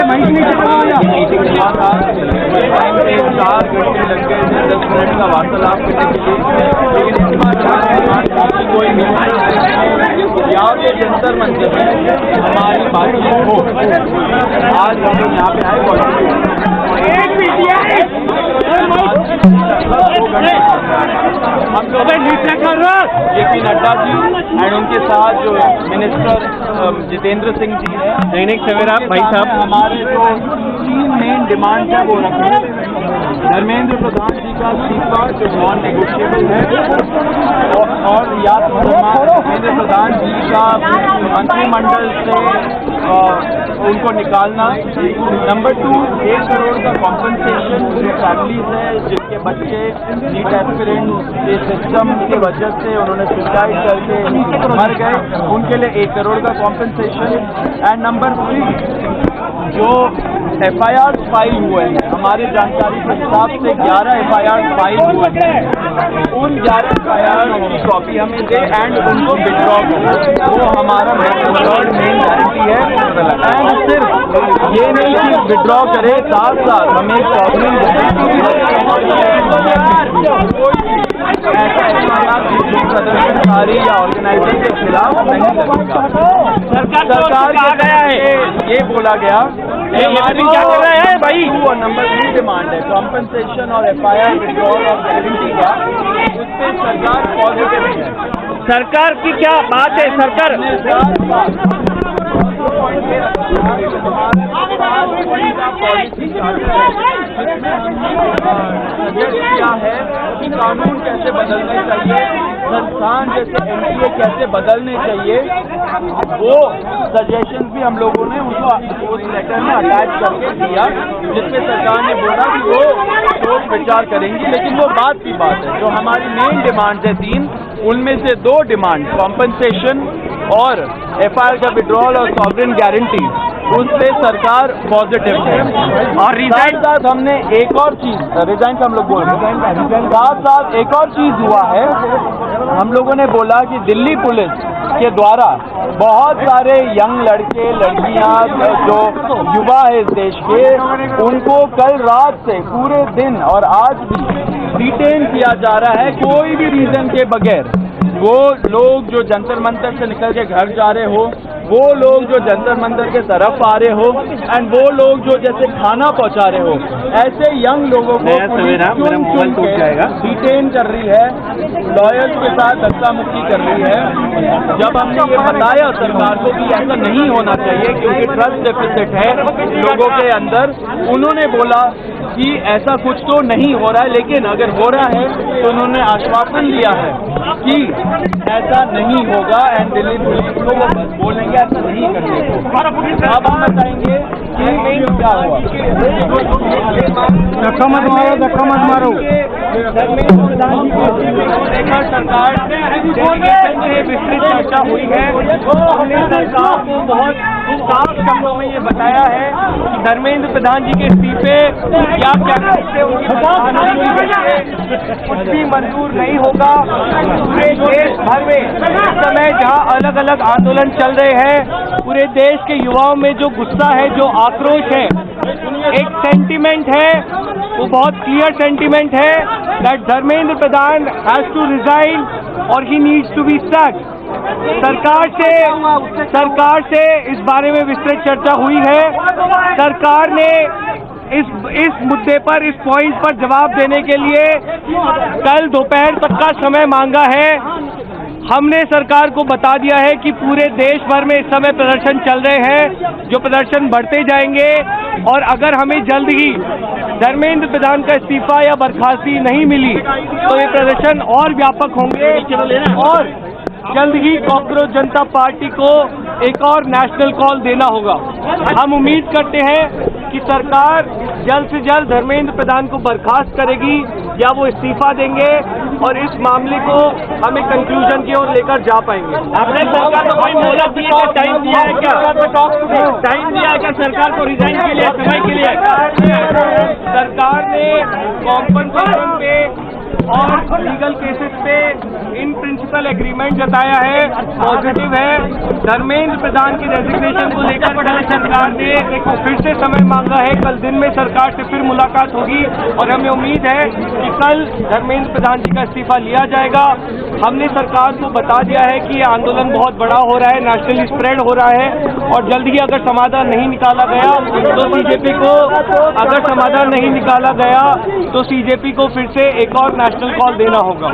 Meeting हुआ था, 4 घंटे लग गए थे 10 मिनट का वार्तालाप करने के लिए, लेकिन इस बार कोई या फिर जंतर मंतर में हमारी बातचीत हो। आज हम लोग यहाँ पे आए हम लोग JP नड्डा जी एंड उनके साथ जो मिनिस्टर जितेंद्र सिंह जी है, दैनिक सवेरा भाई साहब, हमारे जो 3 मेन डिमांड है वो रखे। धर्मेंद्र प्रधान जी का इस्तीफा जो नॉन नेगोशिएबल है, और या धर्मेंद्र प्रधान जी का मंत्रिमंडल से उनको निकालना। नंबर 2, 1 करोड़ का कॉम्पनसेशन जो फैमिलीज है जिनके बच्चे नीट एस्पिरेंट के सिस्टम की वजह से उन्होंने सुसाइड करके मर गए, उनके लिए 1 करोड़ का कॉम्पनसेशन। एंड नंबर 3, जो FIR फाइल हुए हैं, हमारी जानकारी के हिसाब से 11 FIR फाइल हुए हैं, उन 11 FIR की कॉपी हमें दे एंड उनको विड्रॉ करें, वो हमारा मेन गारंटी है। एंड सिर्फ ये नहीं कि विड्रॉ करे, साथ साथ हमें प्रदर्शनकारी या ऑर्गेनाइजर के खिलाफ नहीं लगेगा। सरकार का गया है ये बोला गया हमारी क्या कर रहा है भाई। और नंबर 3 डिमांड है कॉम्पनसेशन और FIR विड्रॉल और गारंटी का, उस पर सरकार पॉजिटिव है। सरकार की क्या बात है? सरकार किया है कि कानून कैसे बदलने चाहिए, संस्थान जैसे NTA कैसे बदलने चाहिए, वो सजेशन भी हम लोगों ने उनको उस लेटर में अटैच करके दिया, जिसमें सरकार ने बोला कि वो सोच विचार करेंगी। लेकिन वो बात की बात है, जो हमारी मेन डिमांड है 3, उनमें से 2 डिमांड कॉम्पनसेशन और FIR का विड्रॉल और सॉवरेन गारंटी, उस पर सरकार पॉजिटिव है। और रिजाइन साथ हमने एक और चीज, रिजाइन का हम लोग बोल रहे हैं, साथ साथ एक और चीज हुआ है, हम लोगों ने बोला कि दिल्ली पुलिस के द्वारा बहुत सारे यंग लड़के लड़कियां जो युवा है इस देश के, उनको कल रात से पूरे दिन और आज भी डिटेन किया जा रहा है कोई भी रीजन के बगैर। वो लोग जो जंतर मंतर से निकल के घर जा रहे हो, वो लोग जो जंतर मंतर के तरफ आ रहे हो, एंड वो लोग जो जैसे खाना पहुंचा रहे हो, ऐसे यंग लोगों को डिटेन कर रही है, लॉयर्स के साथ धक्का मुक्की कर रही है। जब हमने ये बताया सरकार को कि ऐसा नहीं होना चाहिए क्योंकि ट्रस्ट डेफिसिट है लोगों के अंदर, उन्होंने बोला कि ऐसा कुछ तो नहीं हो रहा है, लेकिन अगर हो रहा है तो उन्होंने आश्वासन दिया है कि ऐसा नहीं होगा एंड दिल्ली पुलिस को वो बोलेंगे ऐसा नहीं करने को। अब हम बताएंगे कि क्या हुआ। धक्का मत मारो। सरकार से विस्तृत चर्चा हुई है, हमने सरकार को बहुत साफ शब्दों में ये बताया है कि धर्मेंद्र प्रधान जी के इस्तीफे क्या कुछ भी मंजूर नहीं होगा। पूरे देश भर में इस समय जहां अलग अलग आंदोलन चल रहे हैं, पूरे देश के युवाओं में जो गुस्सा है, जो आक्रोश है, एक सेंटीमेंट है, वो बहुत क्लियर सेंटीमेंट है that Dharmendra Pradhan has to resign और he needs to be sacked. सरकार से इस बारे में विस्तृत चर्चा हुई है। सरकार ने इस मुद्दे पर, इस पॉइंट पर जवाब देने के लिए कल दोपहर तक का समय मांगा है। हमने सरकार को बता दिया है कि पूरे देश भर में इस समय प्रदर्शन चल रहे हैं, जो प्रदर्शन बढ़ते जाएंगे, और अगर हमें जल्द ही धर्मेंद्र प्रधान का इस्तीफा या बर्खास्ती नहीं मिली तो ये प्रदर्शन और व्यापक होंगे और जल्द ही कॉकरोच जनता पार्टी को एक और नेशनल कॉल देना होगा। हम उम्मीद करते हैं कि सरकार जल्द से जल्द धर्मेंद्र प्रधान को बर्खास्त करेगी या वो इस्तीफा देंगे और इस मामले को हमें कंक्लूजन की ओर लेकर जा पाएंगे। आपने सरकार को कोई मोहलत दिया है, टाइम दिया है क्या? टाइम दिया है क्या सरकार को रिजाइन के लिए, समय के लिए? सरकार ने कॉम्पनसेशन पे और लीगल केसेस पे इन प्रिंसिपल एग्रीमेंट जताया है, पॉजिटिव है। धर्मेंद्र प्रधान की रेजिग्नेशन को लेकर कल सरकार ने फिर से समय मांगा है। कल दिन में सरकार से फिर मुलाकात होगी और हमें उम्मीद है कि कल धर्मेंद्र प्रधान जी का इस्तीफा लिया जाएगा। हमने सरकार को बता दिया है कि ये आंदोलन बहुत बड़ा हो रहा है, नेशनली स्प्रेड हो रहा है और जल्द ही अगर समाधान नहीं निकाला गया तो सीजेपी को फिर से एक और नेशनल कॉल देना होगा।